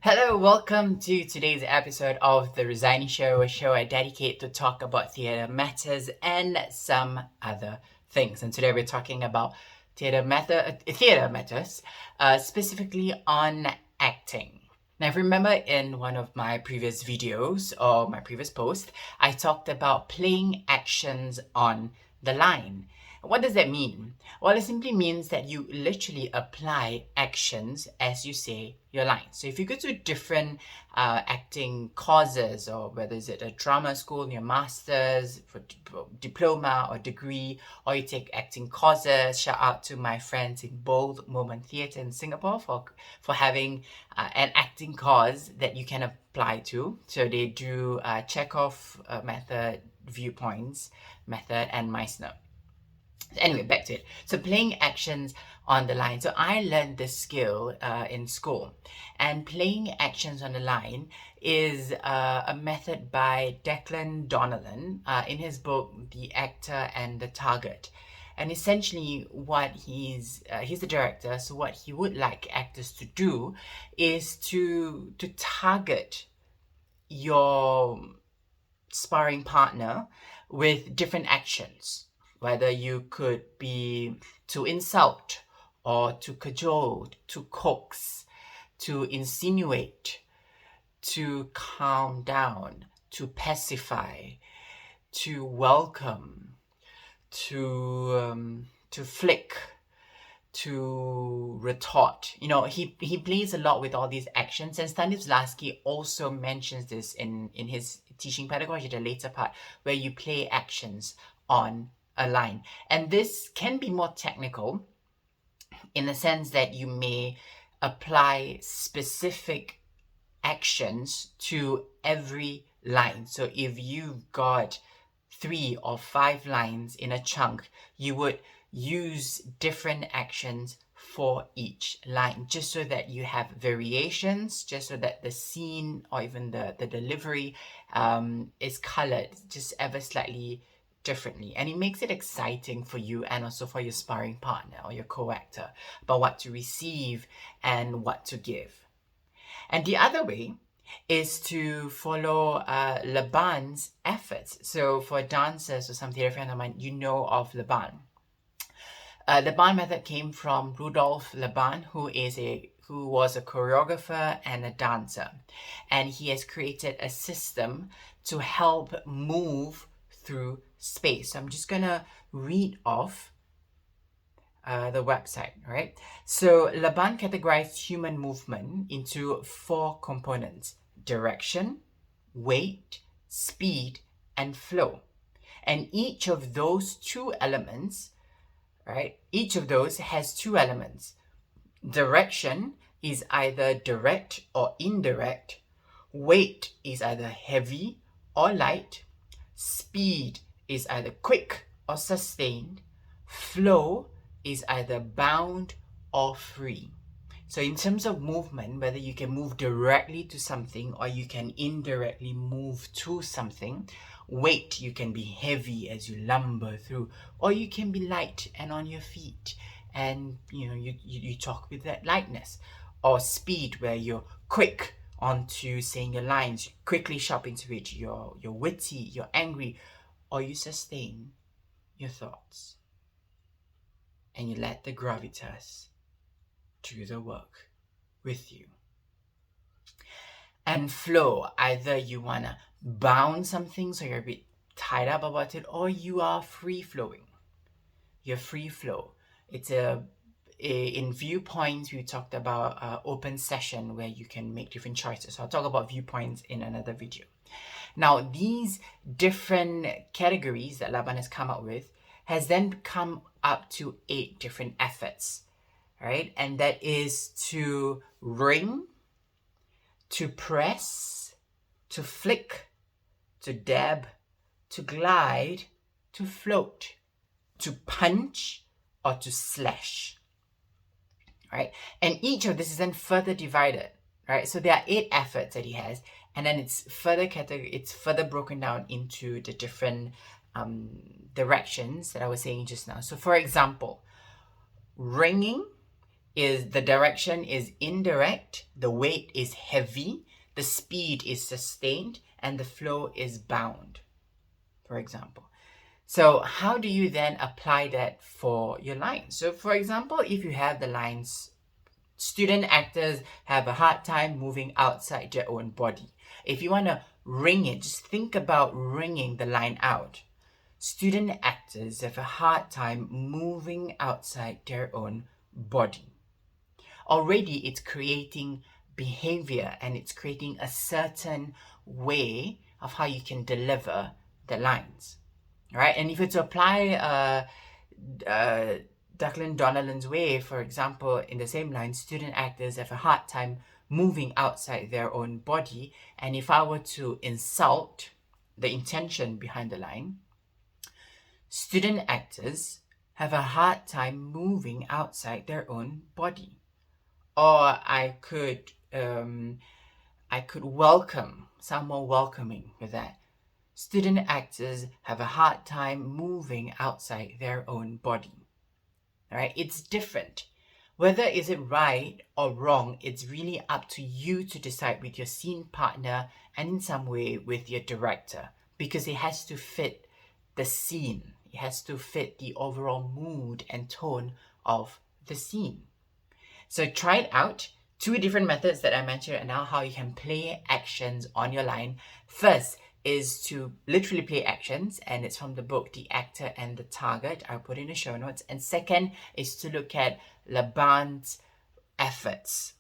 Hello, welcome to today's episode of The Resigning Show, a show I dedicate to talk about theatre matters and some other things. And today we're talking about theatre matters, specifically on acting. Now, if you remember in one of my previous videos or my previous post, I talked about playing actions on the line. What does that mean? Well, it simply means that you literally apply actions as you say your lines. So if you go to different acting courses, or whether it's at a drama school, your master's, for diploma or degree, or you take acting courses, shout out to my friends in Bold Moment Theatre in Singapore for having an acting course that you can apply to. So they do Chekhov method, viewpoints method, and Meissner. Anyway, back to it. So playing actions on the line. So I learned this skill in school, and playing actions on the line is a method by Declan Donnellan in his book The Actor and the Target. And essentially, what he's the director. So what he would like actors to do is to target your sparring partner with different actions, whether you could be to insult or to cajole, to coax, to insinuate, to calm down, to pacify, to welcome, to flick, to retort. He plays a lot with all these actions, and Stanislavski also mentions this in his teaching pedagogy, the later part, where you play actions on a line. And this can be more technical in the sense that you may apply specific actions to every line. So if you've got 3 or 5 lines in a chunk, you would use different actions for each line, just so that you have variations, just so that the scene or even the delivery is colored just ever slightly differently. And it makes it exciting for you and also for your sparring partner or your co-actor about what to receive and what to give. And the other way is to follow Laban's efforts. So for dancers or some theatre friend of mine, you know of Laban. Laban method came from Rudolf Laban, who was a choreographer and a dancer, and he has created a system to help move through space. So I'm just gonna read off the website, right? So Laban categorized human movement into 4 components: direction, weight, speed, and flow. And each of those 2 elements, right? Each of those has 2 elements. Direction is either direct or indirect. Weight is either heavy or light. Speed is either quick or sustained. Flow is either bound or free. So in terms of movement, whether you can move directly to something or you can indirectly move to something. Weight, you can be heavy as you lumber through, or you can be light and on your feet, and you talk with that lightness. Or speed, where you're quick onto saying your lines, quickly sharp into it, you're witty, you're angry, or you sustain your thoughts and you let the gravitas do the work with you. And flow, either you want to bound something so you're a bit tied up about it, or you are free flowing. You're free flow. It's in viewpoints, we talked about open session where you can make different choices. So I'll talk about viewpoints in another video. Now, these different categories that Laban has come up with has then come up to 8 different efforts, right? And that is to ring, to press, to flick, to dab, to glide, to float, to punch, or to slash, right? And each of this is then further divided, right? So there are 8 efforts that he has, and then it's further broken down into the different directions that I was saying just now. So for example, ringing is the direction is indirect, the weight is heavy, the speed is sustained, and the flow is bound, for example. So how do you then apply that for your lines? So for example, if you have the lines, student actors have a hard time moving outside their own body. If you want to ring it, just think about ringing the line out. Student actors have a hard time moving outside their own body. Already it's creating behavior and it's creating a certain way of how you can deliver the lines. Right? And if you to apply Declan Donnellan's way, for example, in the same line, student actors have a hard time moving outside their own body. And if I were to insult the intention behind the line, student actors have a hard time moving outside their own body. Or I could sound more welcoming with that. Student actors have a hard time moving outside their own body. All right, it's different. Whether is it right or wrong, it's really up to you to decide with your scene partner and in some way with your director, because it has to fit the scene. It has to fit the overall mood and tone of the scene. So try it out. 2 different methods that I mentioned and now how you can play actions on your line. First is to literally play actions, and it's from the book The Actor and the Target. I'll put in the show notes. And second is to look at Laban's efforts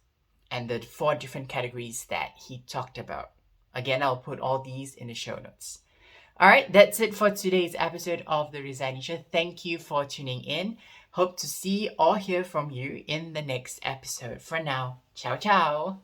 and the 4 different categories that he talked about. Again, I'll put all these in the show notes. All right, that's it for today's episode of The Resigning Show. Thank you for tuning in. Hope to see or hear from you in the next episode. For now, ciao ciao.